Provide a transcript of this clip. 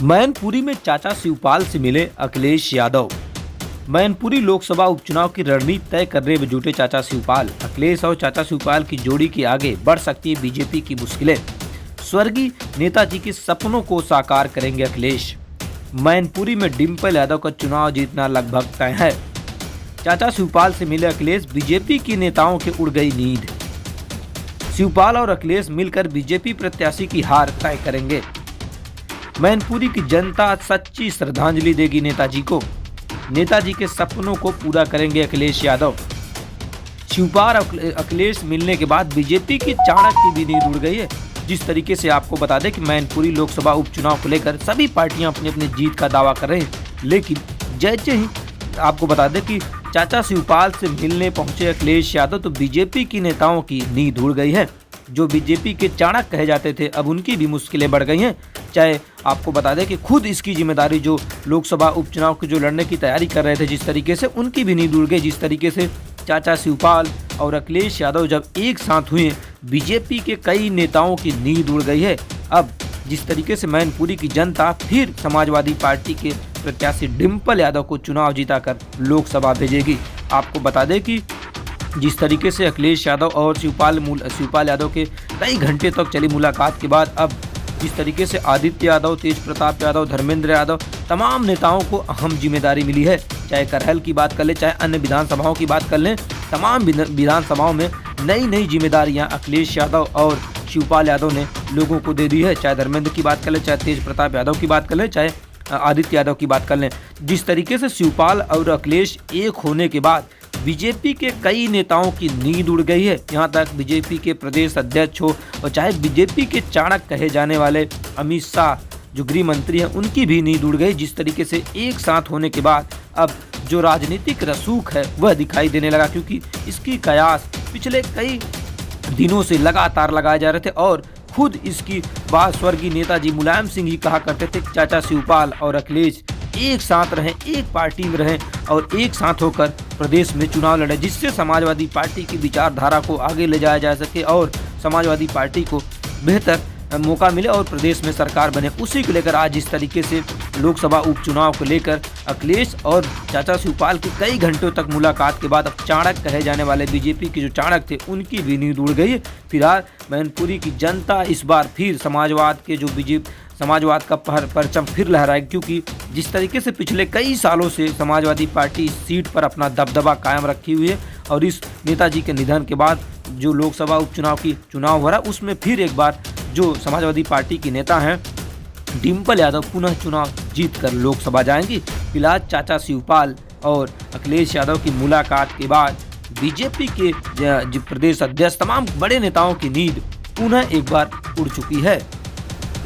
मैनपुरी में चाचा शिवपाल से मिले अखिलेश यादव। मैनपुरी लोकसभा उपचुनाव की रणनीति तय करने में जुटे चाचा शिवपाल। अखिलेश और चाचा शिवपाल की जोड़ी के आगे बढ़ सकती है बीजेपी की मुश्किलें। स्वर्गीय नेताजी के सपनों को साकार करेंगे अखिलेश। मैनपुरी में डिम्पल यादव का चुनाव जीतना लगभग तय है। चाचा शिवपाल से मिले अखिलेश, बीजेपी के नेताओं की उड़ गई नींद। शिवपाल और अखिलेश मिलकर बीजेपी प्रत्याशी की हार तय करेंगे। मैनपुरी की जनता सच्ची श्रद्धांजलि देगी नेताजी को। नेताजी के सपनों को पूरा करेंगे अखिलेश यादव। शिवपाल और अखिलेश मिलने के बाद बीजेपी की चाणक्य की भी नींद उड़ गई है। जिस तरीके से आपको बता दें कि मैनपुरी लोकसभा उपचुनाव को लेकर सभी पार्टियां अपनी अपनी जीत का दावा कर रहे हैं, लेकिन जैसे ही आपको बता दें कि चाचा शिवपाल से मिलने पहुंचे अखिलेश यादव तो बीजेपी की नेताओं की नींद उड़ गई है। जो बीजेपी के चाणक्य कहे जाते थे, अब उनकी भी मुश्किलें बढ़ गई हैं। चाहे आपको बता दें कि खुद इसकी जिम्मेदारी जो लोकसभा उपचुनाव की जो लड़ने की तैयारी कर रहे थे, जिस तरीके से उनकी भी नींद उड़ गई। जिस तरीके से चाचा शिवपाल और अखिलेश यादव जब एक साथ हुए, बीजेपी के कई नेताओं की नींद उड़ गई है। अब जिस तरीके से मैनपुरी की जनता फिर समाजवादी पार्टी के प्रत्याशी डिम्पल यादव को चुनाव जिताकर लोकसभा भेजेगी। आपको बता दें कि जिस तरीके से अखिलेश यादव और शिवपाल यादव के कई घंटे तक चली मुलाकात के बाद अब जिस तरीके से आदित्य यादव, तेज प्रताप यादव, धर्मेंद्र यादव, तमाम नेताओं को अहम जिम्मेदारी मिली है। चाहे करहल की बात कर लें, चाहे अन्य विधानसभाओं की बात कर लें, तमाम विधानसभाओं में नई नई जिम्मेदारियां अखिलेश यादव और शिवपाल यादव ने लोगों को दे दी है। चाहे धर्मेंद्र की बात कर लें, चाहे तेज प्रताप यादव की बात कर लें, चाहे आदित्य यादव की बात कर लें। जिस तरीके से शिवपाल और अखिलेश एक होने के बाद बीजेपी के कई नेताओं की नींद उड़ गई है। यहाँ तक बीजेपी के प्रदेश अध्यक्ष हो और चाहे बीजेपी के चाणक्य कहे जाने वाले अमित शाह जो गृह मंत्री हैं, उनकी भी नींद उड़ गई। जिस तरीके से एक साथ होने के बाद अब जो राजनीतिक रसूख है वह दिखाई देने लगा, क्योंकि इसकी कयास पिछले कई दिनों से लगातार लगाए जा रहे थे और खुद इसकी बात स्वर्गीय नेताजी मुलायम सिंह ही कहा करते थे। चाचा शिवपाल और अखिलेश एक साथ रहें, एक पार्टी में रहें और एक साथ होकर प्रदेश में चुनाव लड़े, जिससे समाजवादी पार्टी की विचारधारा को आगे ले जाया जा सके और समाजवादी पार्टी को बेहतर मौका मिले और प्रदेश में सरकार बने। उसी को लेकर आज इस तरीके से लोकसभा उपचुनाव को लेकर अखिलेश और चाचा शिवपाल की कई घंटों तक मुलाकात के बाद अब चाणक्य कहे जाने वाले बीजेपी के जो चाणक्य थे उनकी भी नींद उड़ गई है। फिलहाल मैनपुरी की जनता इस बार फिर समाजवाद का परचम फिर लहराएगी, क्योंकि जिस तरीके से पिछले कई सालों से समाजवादी पार्टी सीट पर अपना दबदबा कायम रखी हुई है और इस नेताजी के निधन के बाद जो लोकसभा उपचुनाव की चुनाव हो रहा है उसमें फिर एक बार जो समाजवादी पार्टी की नेता हैं डिम्पल यादव पुनः चुनाव जीतकर लोकसभा जाएंगी। फिलहाल चाचा शिवपाल और अखिलेश यादव की मुलाकात के बाद बीजेपी के प्रदेश अध्यक्ष तमाम बड़े नेताओं की नींद पुनः एक बार उड़ चुकी है।